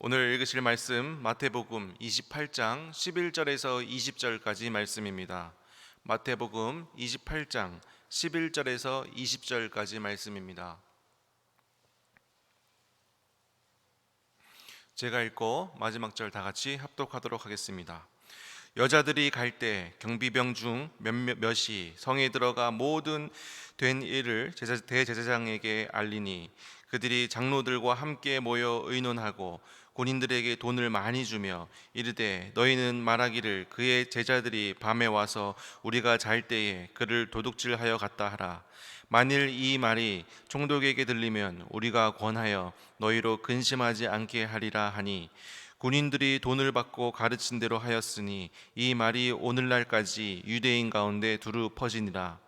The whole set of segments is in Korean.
오늘 읽으실 말씀 마태복음 28장 11절에서 20절까지 말씀입니다. 마태복음 28장 11절에서 20절까지 말씀입니다. 제가 읽고 마지막 절 다 같이 합독하도록 하겠습니다. 여자들이 갈 때 경비병 중 몇몇이 성에 들어가 모든 된 일을 대제사장에게 알리니 그들이 장로들과 함께 모여 의논하고 군인들에게 돈을 많이 주며 이르되 너희는 말하기를 그의 제자들이 밤에 와서 우리가 잘 때에 그를 도둑질하여 갔다 하라. 만일 이 말이 총독에게 들리면 우리가 권하여 너희로 근심하지 않게 하리라 하니 군인들이 돈을 받고 가르친 대로 하였으니 이 말이 오늘날까지 유대인 가운데 두루 퍼지니라.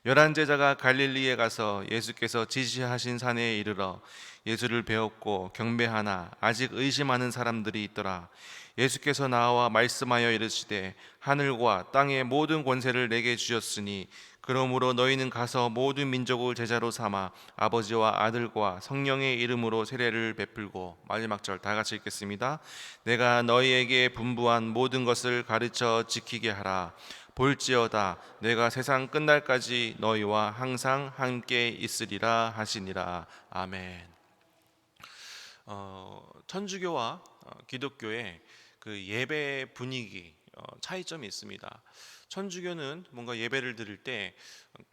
11제자가 갈릴리에 가서 예수께서 지시하신 산에 이르러 예수를 배웠고 경배하나 아직 의심하는 사람들이 있더라. 예수께서 나와 말씀하여 이르시되 하늘과 땅의 모든 권세를 내게 주셨으니 그러므로 너희는 가서 모든 민족을 제자로 삼아 아버지와 아들과 성령의 이름으로 세례를 베풀고, 마지막 절 다 같이 읽겠습니다. 내가 너희에게 분부한 모든 것을 가르쳐 지키게 하라. 볼지어다 내가 세상 끝날까지 너희와 항상 함께 있으리라 하시니라. 아멘. 천주교와 기독교의 그 예배 분위기 차이점이 있습니다. 천주교는 뭔가 예배를 드릴 때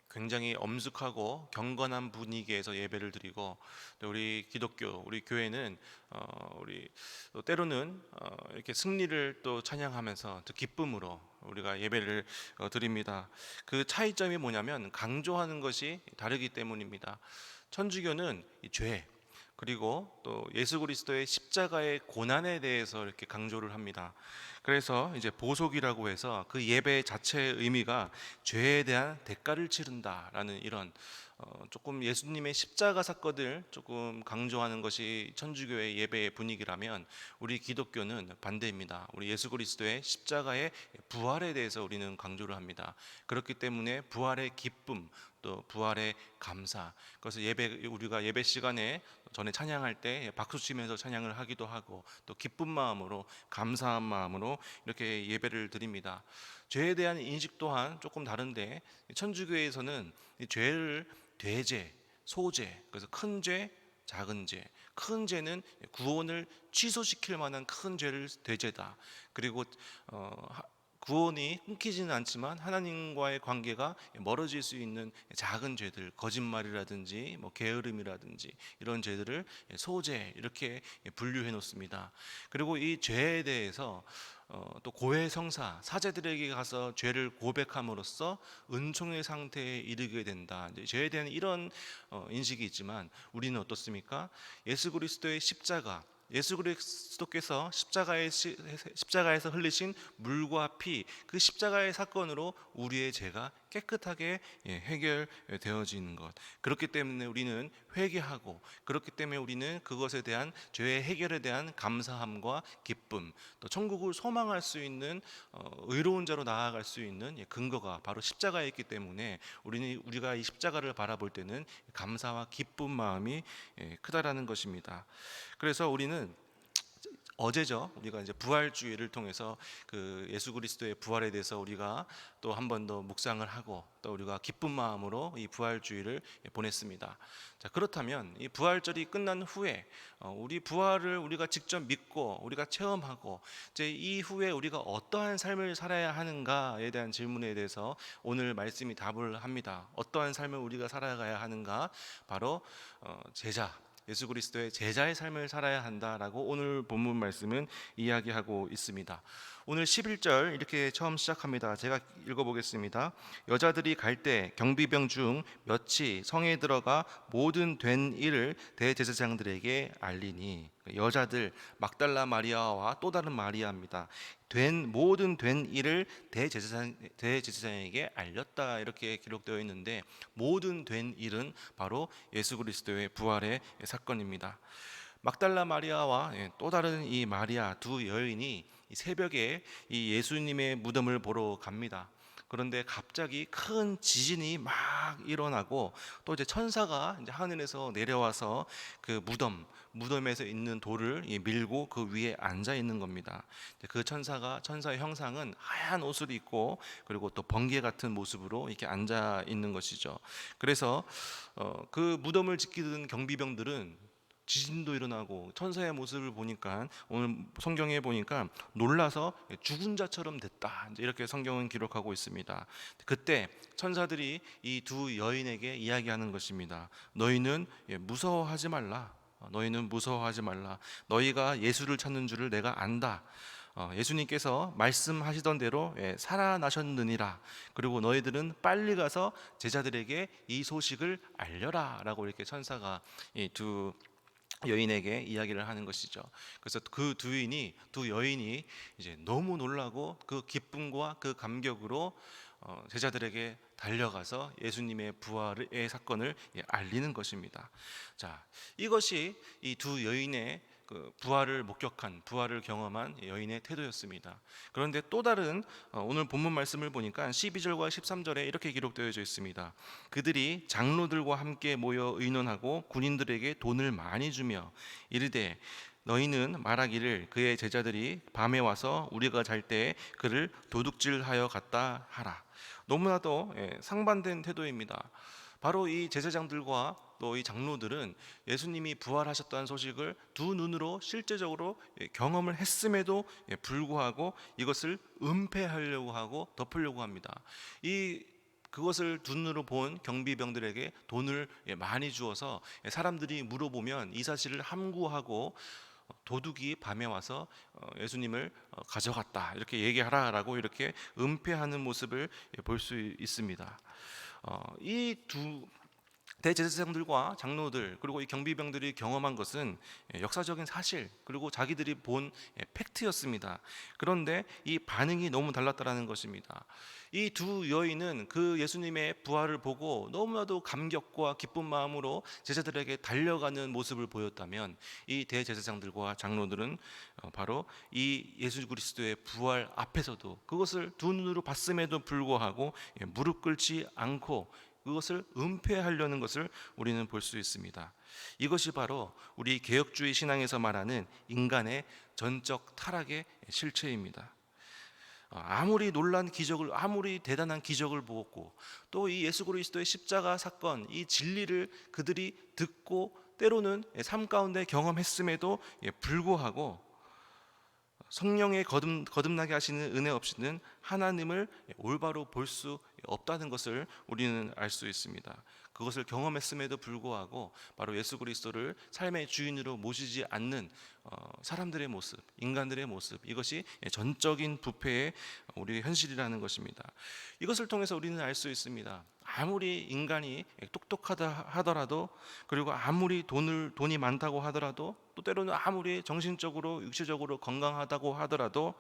굉장히 엄숙하고 경건한 분위기에서 예배를 드리고, 또 우리 기독교, 우리 교회는 우리 또 때로는 이렇게 승리를 또 찬양하면서 또 기쁨으로 우리가 예배를 드립니다. 그 차이점이 뭐냐면 강조하는 것이 다르기 때문입니다. 천주교는 이 죄, 그리고 또 예수 그리스도의 십자가의 고난에 대해서 이렇게 강조를 합니다. 그래서 이제 보속이라고 해서 그 예배 자체의 의미가 죄에 대한 대가를 치른다라는 이런 조금 예수님의 십자가 사건을 조금 강조하는 것이 천주교의 예배의 분위기라면, 우리 기독교는 반대입니다. 우리 예수 그리스도의 십자가의 부활에 대해서 우리는 강조를 합니다. 그렇기 때문에 부활의 기쁨, 또 부활의 감사, 그래서 우리가 예배 시간에 전에 찬양할 때 박수 치면서 찬양을 하기도 하고, 또 기쁜 마음으로, 감사한 마음으로 이렇게 예배를 드립니다. 죄에 대한 인식 또한 조금 다른데, 천주교에서는 이 죄를 대죄, 소죄, 그래서 큰 죄, 작은 죄. 큰 죄는 구원을 취소시킬 만한 큰 죄를 대죄다. 그리고 구원이 끊기지는 않지만 하나님과의 관계가 멀어질 수 있는 작은 죄들, 거짓말이라든지 게으름이라든지 이런 죄들을 소죄, 이렇게 분류해 놓습니다. 그리고 이 죄에 대해서 또 고해성사, 사제들에게 가서 죄를 고백함으로써 은총의 상태에 이르게 된다. 이제 죄에 대한 이런 인식이 있지만, 우리는 어떻습니까? 예수 그리스도의 십자가, 예수 그리스도께서 십자가에서 흘리신 물과 피, 그 십자가의 사건으로 우리의 죄가 깨끗하게 해결되어지는 것. 그렇기 때문에 우리는 회개하고, 그렇기 때문에 우리는 그것에 대한 죄의 해결에 대한 감사함과 기쁨, 또 천국을 소망할 수 있는 의로운 자로 나아갈 수 있는 근거가 바로 십자가에 있기 때문에, 우리가 이 십자가를 바라볼 때는 감사와 기쁜 마음이 크다라는 것입니다. 그래서 우리는 어제죠, 우리가 이제 부활주의를 통해서 그 예수 그리스도의 부활에 대해서 우리가 또 한 번 더 묵상을 하고, 또 우리가 기쁜 마음으로 이 부활주의를 보냈습니다. 자, 그렇다면 이 부활절이 끝난 후에 우리 부활을 우리가 직접 믿고 우리가 체험하고, 이제 이후에 우리가 어떠한 삶을 살아야 하는가에 대한 질문에 대해서 오늘 말씀이 답을 합니다. 어떠한 삶을 우리가 살아가야 하는가? 바로 제자, 예수 그리스도의 제자의 삶을 살아야 한다라고 오늘 본문 말씀은 이야기하고 있습니다. 오늘 11절 이렇게 처음 시작합니다. 제가 읽어보겠습니다. 여자들이 갈 때 경비병 중 몇이 성에 들어가 모든 된 일을 대제사장들에게 알리니, 여자들, 막달라 마리아와 또 다른 마리아입니다. 모든 된 일을 대제사장에게 알렸다, 이렇게 기록되어 있는데, 모든 된 일은 바로 예수 그리스도의 부활의 사건입니다. 막달라 마리아와 또 다른 이 마리아, 두 여인이 새벽에 이 예수님의 무덤을 보러 갑니다. 그런데 갑자기 큰 지진이 막 일어나고 또 이제 천사가 이제 하늘에서 내려와서 그 무덤에서 있는 돌을 밀고 그 위에 앉아 있는 겁니다. 그 천사의 형상은 하얀 옷을 입고 그리고 또 번개 같은 모습으로 이렇게 앉아 있는 것이죠. 그래서 그 무덤을 지키던 경비병들은 지진도 일어나고 천사의 모습을 보니까 오늘 성경에 보니까 놀라서 죽은 자처럼 됐다, 이렇게 성경은 기록하고 있습니다. 그때 천사들이 이 두 여인에게 이야기하는 것입니다. 너희는 무서워하지 말라. 너희는 무서워하지 말라. 너희가 예수를 찾는 줄을 내가 안다. 예수님께서 말씀하시던 대로 살아나셨느니라. 그리고 너희들은 빨리 가서 제자들에게 이 소식을 알려라 라고 이렇게 천사가 이 두 여인에게 이야기를 하는 것이죠. 그래서 그 두 여인이 이제 너무 놀라고 그 기쁨과 그 감격으로 제자들에게 달려가서 예수님의 부활의 사건을 알리는 것입니다. 자, 이것이 이 두 여인의 그 부활을 경험한 여인의 태도였습니다. 그런데 또 다른 오늘 본문 말씀을 보니까 12절과 13절에 이렇게 기록되어 있습니다. 그들이 장로들과 함께 모여 의논하고 군인들에게 돈을 많이 주며 이르되 너희는 말하기를 그의 제자들이 밤에 와서 우리가 잘 때 그를 도둑질하여 갔다 하라. 너무나도 상반된 태도입니다. 바로 이 제사장들과 또 이 장로들은 예수님이 부활하셨다는 소식을 두 눈으로 실제적으로 경험을 했음에도 불구하고 이것을 은폐하려고 하고 덮으려고 합니다. 그것을 두 눈으로 본 경비병들에게 돈을 많이 주어서 사람들이 물어보면 이 사실을 함구하고 도둑이 밤에 와서 예수님을 가져갔다 이렇게 얘기하라라고 이렇게 은폐하는 모습을 볼 수 있습니다. 이 두 대제사장들과 장로들 그리고 이 경비병들이 경험한 것은 역사적인 사실 그리고 자기들이 본 팩트였습니다. 그런데 이 반응이 너무 달랐다라는 것입니다. 이 두 여인은 그 예수님의 부활을 보고 너무나도 감격과 기쁜 마음으로 제자들에게 달려가는 모습을 보였다면 이 대제사장들과 장로들은 바로 이 예수 그리스도의 부활 앞에서도 그것을 두 눈으로 봤음에도 불구하고 무릎 꿇지 않고 그것을 은폐하려는 것을 우리는 볼 수 있습니다. 이것이 바로 우리 개혁주의 신앙에서 말하는 인간의 전적 타락의 실체입니다. 아무리 아무리 대단한 기적을 보았고 또 이 예수 그리스도의 십자가 사건, 이 진리를 그들이 듣고 때로는 삶 가운데 경험했음에도 불구하고 성령의 거듭나게 하시는 은혜 없이는 하나님을 올바로 볼 수 없다는 것을 우리는 알 수 있습니다. 그것을 경험했음에도 불구하고 바로 예수 그리스도를 삶의 주인으로 모시지 않는 사람들의 모습, 인간들의 모습, 이것이 전적인 부패의 우리의 현실이라는 것입니다. 이것을 통해서 우리는 알 수 있습니다. 아무리 인간이 똑똑하다 하더라도 그리고 아무리 돈이 많다고 하더라도 또 때로는 아무리 정신적으로 육체적으로 건강하다고 하더라도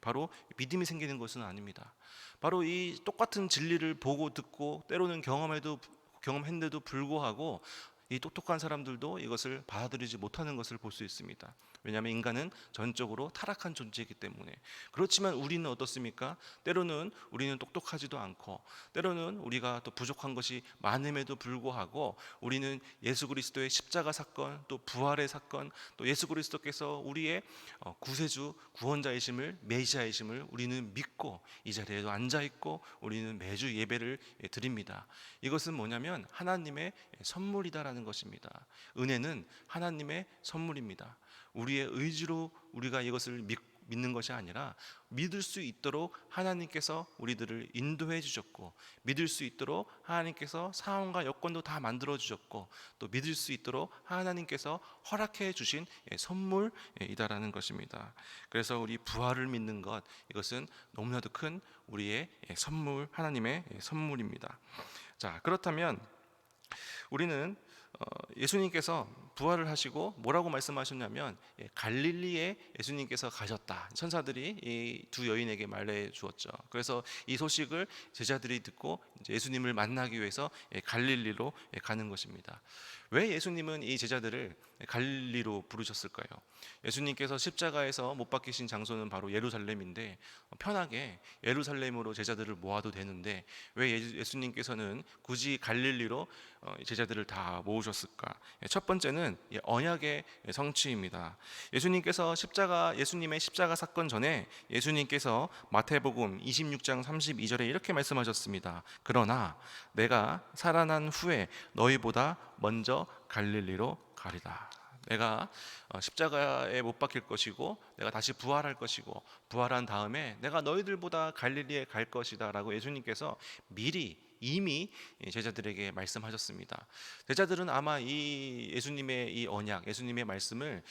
바로 믿음이 생기는 것은 아닙니다. 바로 이 똑같은 진리를 보고 듣고 때로는 경험했는데도 불구하고 이 똑똑한 사람들도 이것을 받아들이지 못하는 것을 볼 수 있습니다. 왜냐하면 인간은 전적으로 타락한 존재이기 때문에. 그렇지만 우리는 어떻습니까? 때로는 우리는 똑똑하지도 않고 때로는 우리가 또 부족한 것이 많음에도 불구하고 우리는 예수 그리스도의 십자가 사건 또 부활의 사건 또 예수 그리스도께서 우리의 구세주 구원자이심을 메시아이심을 우리는 믿고 이 자리에도 앉아있고 우리는 매주 예배를 드립니다. 이것은 뭐냐면 하나님의 선물이다라는 것입니다. 은혜는 하나님의 선물입니다. 우리의 의지로 우리가 이것을 믿는 것이 아니라 믿을 수 있도록 하나님께서 우리들을 인도해 주셨고 믿을 수 있도록 하나님께서 상황과 여건도 다 만들어 주셨고 또 믿을 수 있도록 하나님께서 허락해 주신 선물이다라는 것입니다. 그래서 우리 부활을 믿는 것 이것은 너무나도 큰 우리의 선물 하나님의 선물입니다. 자, 그렇다면 우리는 예수님께서 부활을 하시고 뭐라고 말씀하셨냐면 갈릴리에 예수님께서 가셨다. 천사들이 이 두 여인에게 말해 주었죠. 그래서 이 소식을 제자들이 듣고 이제 예수님을 만나기 위해서 갈릴리로 가는 것입니다. 왜 예수님은 이 제자들을 갈릴리로 부르셨을까요? 예수님께서 십자가에서 못 박히신 장소는 바로 예루살렘인데 편하게 예루살렘으로 제자들을 모아도 되는데 왜 예수님께서는 굳이 갈릴리로 제자들을 다 모으셨을까? 첫 번째는 언약의 성취입니다. 예수님의 십자가 사건 전에 예수님께서 마태복음 26장 32절에 이렇게 말씀하셨습니다. 그러나 내가 살아난 후에 너희보다 먼저 갈릴리로 가리라. 내가 십자가에 못 박힐 것이고 내가 다시 부활할 것이고 부활한 다음에 내가 너희들보다 갈릴리에 갈 것이다 라고 예수님께서 이미 제자들에게 말씀하셨습니다. 제자들은 아마 이 예수님의 이 언약, 예수님의 말씀을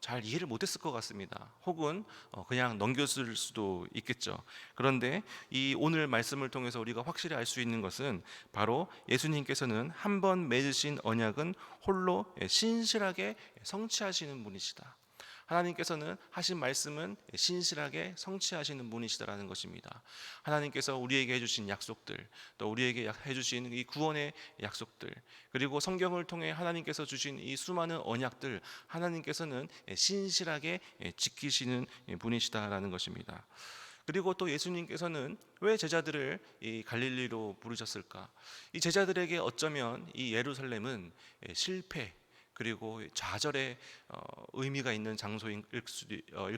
잘 이해를 못했을 것 같습니다. 혹은 그냥 넘겼을 수도 있겠죠. 그런데 이 오늘 말씀을 통해서 우리가 확실히 알 수 있는 것은 바로 예수님께서는 한 번 맺으신 언약은 홀로 신실하게 성취하시는 분이시다. 하나님께서는 하신 말씀은 신실하게 성취하시는 분이시다라는 것입니다. 하나님께서 우리에게 해주신 약속들, 또 우리에게 해주신 이 구원의 약속들, 그리고 성경을 통해 하나님께서 주신 이 수많은 언약들, 하나님께서는 신실하게 지키시는 분이시다라는 것입니다. 그리고 또 예수님께서는 왜 제자들을 이 갈릴리로 부르셨을까? 이 제자들에게 어쩌면 이 예루살렘은 실패 그리고 좌절의 의미가 있는 장소일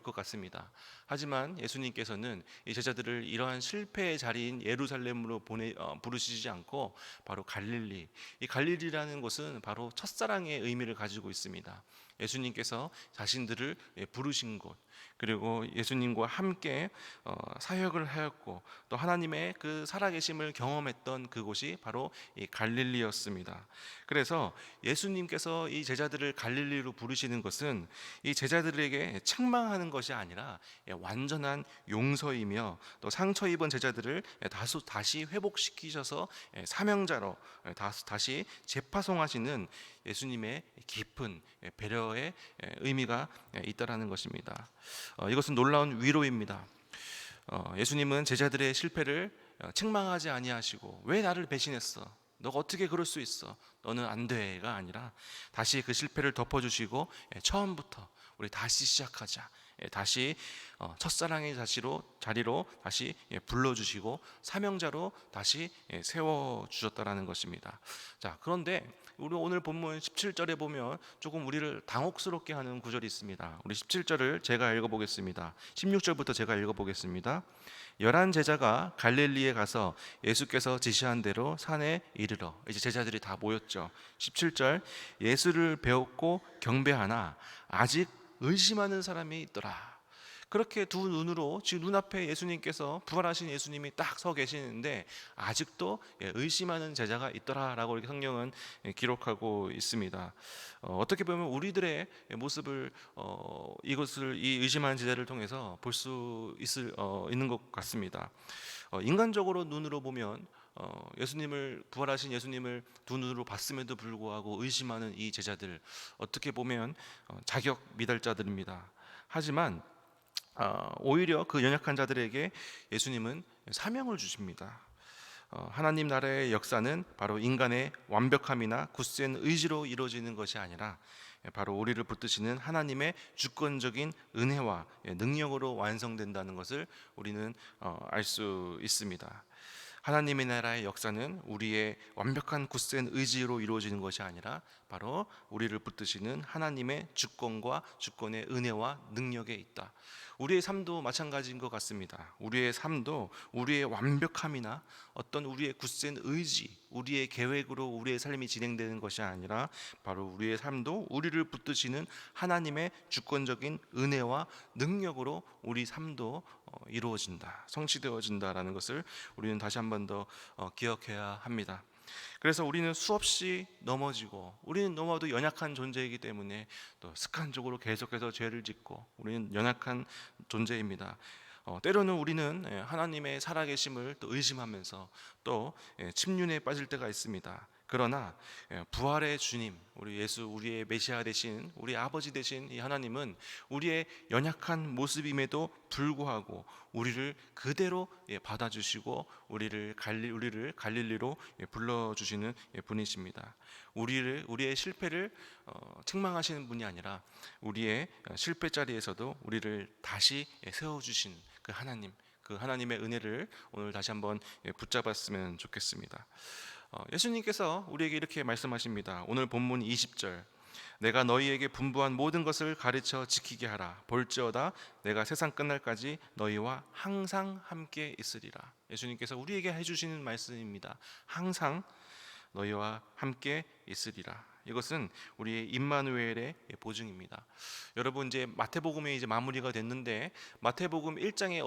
것 같습니다. 하지만 예수님께서는 이 제자들을 이러한 실패의 자리인 예루살렘으로 부르시지 않고 바로 갈릴리, 이 갈릴리라는 곳은 바로 첫사랑의 의미를 가지고 있습니다. 예수님께서 자신들을 부르신 곳, 그리고 예수님과 함께 사역을 하였고 또 하나님의 그 살아계심을 경험했던 그곳이 바로 이 갈릴리였습니다. 그래서 예수님께서 이 제자들을 갈릴리로 부르시는 것은 이 제자들에게 책망하는 것이 아니라 완전한 용서이며 또 상처 입은 제자들을 다시 회복시키셔서 사명자로 다시 재파송하시는 예수님의 깊은 배려의 의미가 있다라는 것입니다. 이것은 놀라운 위로입니다. 예수님은 제자들의 실패를 책망하지 아니하시고 왜 나를 배신했어? 너가 어떻게 그럴 수 있어? 너는 안 돼가 아니라 다시 그 실패를 덮어주시고 처음부터 우리 다시 시작하자. 다시 첫사랑의 자리로 다시 불러주시고 사명자로 다시 세워주셨다라는 것입니다. 자, 그런데 우리 오늘 본문 17절에 보면 조금 우리를 당혹스럽게 하는 구절이 있습니다. 우리 17절을 제가 읽어보겠습니다. 16절부터 제가 읽어보겠습니다. 11 제자가 갈릴리에 가서 예수께서 지시한 대로 산에 이르러, 이제 제자들이 다 모였죠. 17절, 예수를 배웠고 경배하나 아직 의심하는 사람이 있더라. 그렇게 두 눈으로 지금 눈앞에 예수님께서 부활하신 예수님이 딱 서 계시는데 아직도 의심하는 제자가 있더라라고 이렇게 성경은 기록하고 있습니다. 어떻게 보면 우리들의 모습을 이 의심하는 제자를 통해서 볼 수 있는 것 같습니다. 인간적으로 눈으로 보면 부활하신 예수님을 두 눈으로 봤음에도 불구하고 의심하는 이 제자들, 어떻게 보면 자격 미달자들입니다. 하지만 오히려 그 연약한 자들에게 예수님은 사명을 주십니다. 하나님 나라의 역사는 바로 인간의 완벽함이나 굳센 의지로 이루어지는 것이 아니라 바로 우리를 붙드시는 하나님의 주권적인 은혜와 능력으로 완성된다는 것을 우리는 알 수 있습니다. 하나님의 나라의 역사는 우리의 완벽한 굳센 의지로 이루어지는 것이 아니라 바로 우리를 붙드시는 하나님의 주권과 주권의 은혜와 능력에 있다. 우리의 삶도 마찬가지인 것 같습니다. 우리의 삶도 우리의 완벽함이나 어떤 우리의 굳센 의지, 우리의 계획으로 우리의 삶이 진행되는 것이 아니라 바로 우리의 삶도 우리를 붙드시는 하나님의 주권적인 은혜와 능력으로 우리 삶도 이루어진다, 성취되어진다라는 것을 우리는 다시 한 번 더 기억해야 합니다. 그래서 우리는 수없이 넘어지고 우리는 너무나도 연약한 존재이기 때문에 또 습관적으로 계속해서 죄를 짓고 우리는 연약한 존재입니다. 때로는 우리는 하나님의 살아계심을 또 의심하면서 또 침륜에 빠질 때가 있습니다. 그러나 부활의 주님, 우리 예수, 우리의 메시아 되신 우리 아버지 되신 이 하나님은 우리의 연약한 모습임에도 불구하고 우리를 그대로 받아주시고 우리를 갈릴리로 불러주시는 분이십니다. 우리의 실패를 책망하시는 분이 아니라 우리의 실패 자리에서도 우리를 다시 세워주신 그 하나님, 그 하나님의 은혜를 오늘 다시 한번 붙잡았으면 좋겠습니다. 예수님께서 우리에게 이렇게 말씀하십니다. 오늘 본문 20절, 내가 너희에게 분부한 모든 것을 가르쳐 지키게 하라. 볼지어다 내가 세상 끝날까지 너희와 항상 함께 있으리라. 예수님께서 우리에게 해주시는 말씀입니다. 항상 너희와 함께 있으리라. 이것은 우리의 임마누엘의 보증입니다. 여러분, 이제 마태복음이 이제 마무리가 됐는데 마태복음 1장에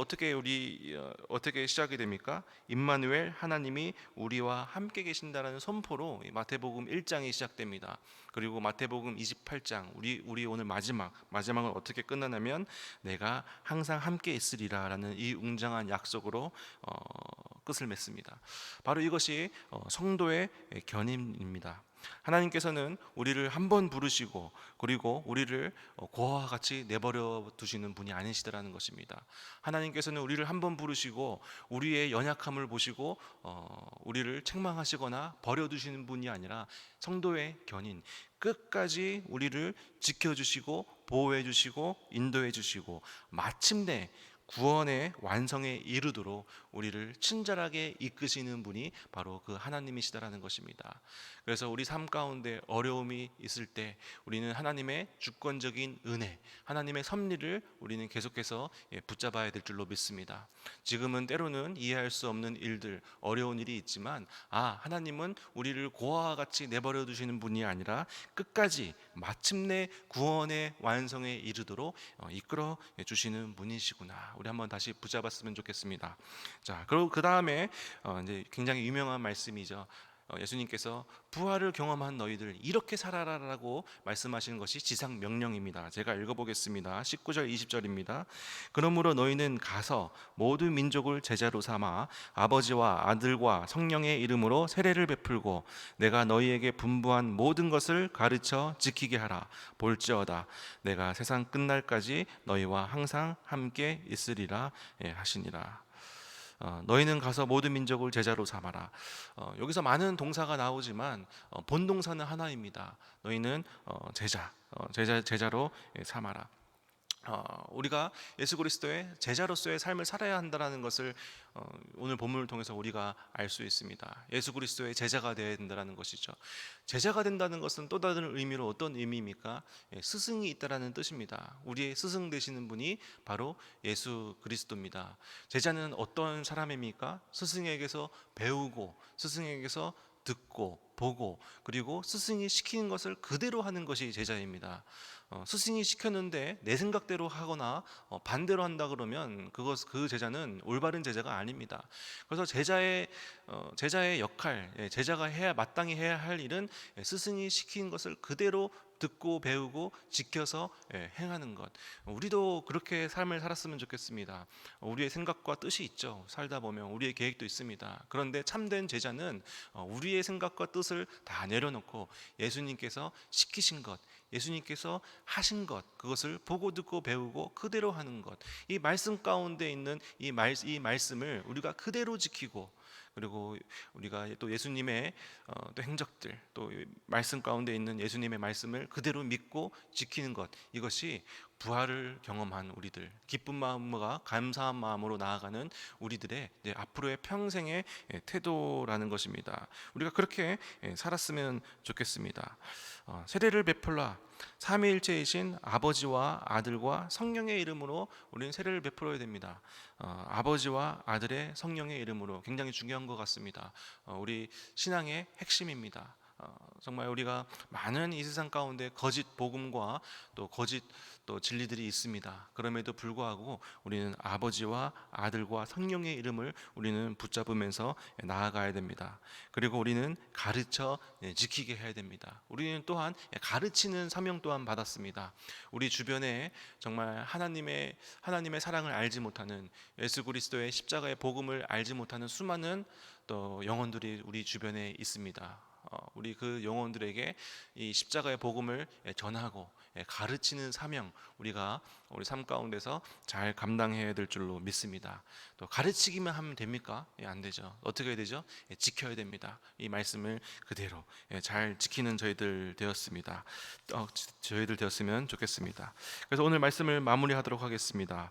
어떻게 시작이 됩니까? 임마누엘, 하나님이 우리와 함께 계신다라는 선포로 마태복음 1장이 시작됩니다. 그리고 마태복음 28장, 우리 오늘 마지막은 어떻게 끝나냐면 내가 항상 함께 있으리라라는 이 웅장한 약속으로 끝을 맺습니다. 바로 이것이 성도의 견인입니다. 하나님께서는 우리를 한 번 부르시고 그리고 우리를 고아와 같이 내버려 두시는 분이 아니시더라는 것입니다. 하나님께서는 우리를 한 번 부르시고 우리의 연약함을 보시고 우리를 책망하시거나 버려두시는 분이 아니라 성도의 견인, 끝까지 우리를 지켜주시고 보호해주시고 인도해주시고 마침내 구원의 완성에 이르도록 우리를 친절하게 이끄시는 분이 바로 그 하나님이시다라는 것입니다. 그래서 우리 삶 가운데 어려움이 있을 때 우리는 하나님의 주권적인 은혜, 하나님의 섭리를 우리는 계속해서 붙잡아야 될 줄로 믿습니다. 지금은 때로는 이해할 수 없는 일들, 어려운 일이 있지만 하나님은 우리를 고아와 같이 내버려 두시는 분이 아니라 끝까지 마침내 구원의 완성에 이르도록 이끌어 주시는 분이시구나. 우리 한번 다시 붙잡았으면 좋겠습니다. 자, 그리고 그 다음에 이제 굉장히 유명한 말씀이죠. 예수님께서 부활을 경험한 너희들 이렇게 살아라라고 말씀하시는 것이 지상 명령입니다. 제가 읽어보겠습니다. 19절 20절입니다. 그러므로 너희는 가서 모든 민족을 제자로 삼아 아버지와 아들과 성령의 이름으로 세례를 베풀고 내가 너희에게 분부한 모든 것을 가르쳐 지키게 하라. 볼지어다 내가 세상 끝날까지 너희와 항상 함께 있으리라 하시니라. 너희는 가서 모든 민족을 제자로 삼아라. 여기서 많은 동사가 나오지만 본 동사는 하나입니다. 너희는 제자로 삼아라. 우리가 예수 그리스도의 제자로서의 삶을 살아야 한다는 것을 오늘 본문을 통해서 우리가 알 수 있습니다. 예수 그리스도의 제자가 되어야 된다는 것이죠. 제자가 된다는 것은 또 다른 의미로 어떤 의미입니까? 스승이 있다라는 뜻입니다. 우리의 스승 되시는 분이 바로 예수 그리스도입니다. 제자는 어떤 사람입니까? 스승에게서 배우고 스승에게서 듣고 보고 그리고 스승이 시키는 것을 그대로 하는 것이 제자입니다. 스승이 시켰는데 내 생각대로 하거나 반대로 한다 그러면 그 제자는 올바른 제자가 아닙니다. 그래서 제자의 역할, 제자가 마땅히 해야 할 일은 스승이 시킨 것을 그대로 듣고 배우고 지켜서 행하는 것. 우리도 그렇게 삶을 살았으면 좋겠습니다. 우리의 생각과 뜻이 있죠. 살다 보면 우리의 계획도 있습니다. 그런데 참된 제자는 우리의 생각과 뜻을 다 내려놓고 예수님께서 시키신 것, 예수님께서 하신 것, 그것을 보고 듣고 배우고 그대로 하는 것. 이 말씀 가운데 있는 이 말씀을 우리가 그대로 지키고 그리고 우리가 또 예수님의 또 행적들, 또 말씀 가운데 있는 예수님의 말씀을 그대로 믿고 지키는 것, 이것이 부활을 경험한 우리들, 기쁜 마음과 감사한 마음으로 나아가는 우리들의 앞으로의 평생의 태도라는 것입니다. 우리가 그렇게 살았으면 좋겠습니다. 세례를 베풀라. 삼위일체이신 아버지와 아들과 성령의 이름으로 우리는 세례를 베풀어야 됩니다. 아버지와 아들의 성령의 이름으로 굉장히 중요한 것 같습니다. 우리 신앙의 핵심입니다. 정말 우리가 많은 이 세상 가운데 거짓 복음과 또 거짓 또 진리들이 있습니다. 그럼에도 불구하고 우리는 아버지와 아들과 성령의 이름을 우리는 붙잡으면서 나아가야 됩니다. 그리고 우리는 가르쳐 지키게 해야 됩니다. 우리는 또한 가르치는 사명 또한 받았습니다. 우리 주변에 정말 하나님의 사랑을 알지 못하는, 예수 그리스도의 십자가의 복음을 알지 못하는 수많은 또 영혼들이 우리 주변에 있습니다. 우리 그 영혼들에게 이 십자가의 복음을 전하고 가르치는 사명, 우리가 우리 삶 가운데서 잘 감당해야 될 줄로 믿습니다. 또 가르치기만 하면 됩니까? 안 되죠. 어떻게 해야 되죠? 지켜야 됩니다. 이 말씀을 그대로 잘 지키는 저희들 되었습니다. 저희들 되었으면 좋겠습니다. 그래서 오늘 말씀을 마무리하도록 하겠습니다.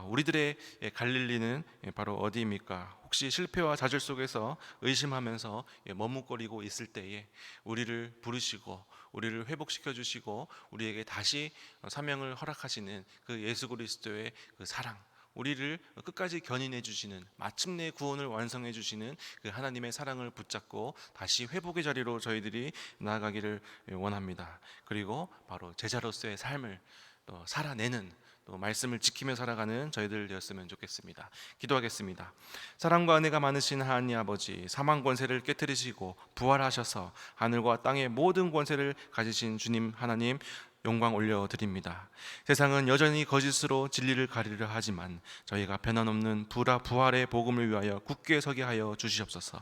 우리들의 갈릴리는 바로 어디입니까? 혹시 실패와 좌절 속에서 의심하면서 머뭇거리고 있을 때에 우리를 부르시고 우리를 회복시켜 주시고 우리에게 다시 사명을 허락하시는 그 예수 그리스도의 그 사랑, 우리를 끝까지 견인해 주시는, 마침내 구원을 완성해 주시는 그 하나님의 사랑을 붙잡고 다시 회복의 자리로 저희들이 나아가기를 원합니다. 그리고 바로 제자로서의 삶을 또 살아내는, 또 말씀을 지키며 살아가는 저희들 되었으면 좋겠습니다. 기도하겠습니다. 사랑과 은혜가 많으신 하나님 아버지, 사망 권세를 깨뜨리시고 부활하셔서 하늘과 땅의 모든 권세를 가지신 주님 하나님, 영광 올려드립니다. 세상은 여전히 거짓으로 진리를 가리려 하지만 저희가 변함없는 부활의 복음을 위하여 굳게 서게 하여 주시옵소서.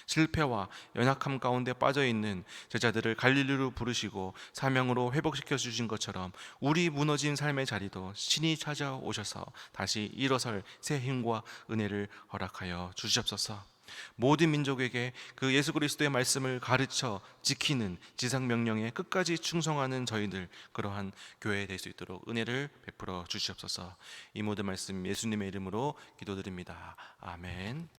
실패와 연약함 가운데 빠져있는 제자들을 갈릴리로 부르시고 사명으로 회복시켜 주신 것처럼 우리 무너진 삶의 자리도 신이 찾아오셔서 다시 일어설 새 힘과 은혜를 허락하여 주시옵소서. 모든 민족에게 그 예수 그리스도의 말씀을 가르쳐 지키는 지상명령에 끝까지 충성하는 저희들, 그러한 교회 될 수 있도록 은혜를 베풀어 주시옵소서. 이 모든 말씀 예수님의 이름으로 기도드립니다. 아멘.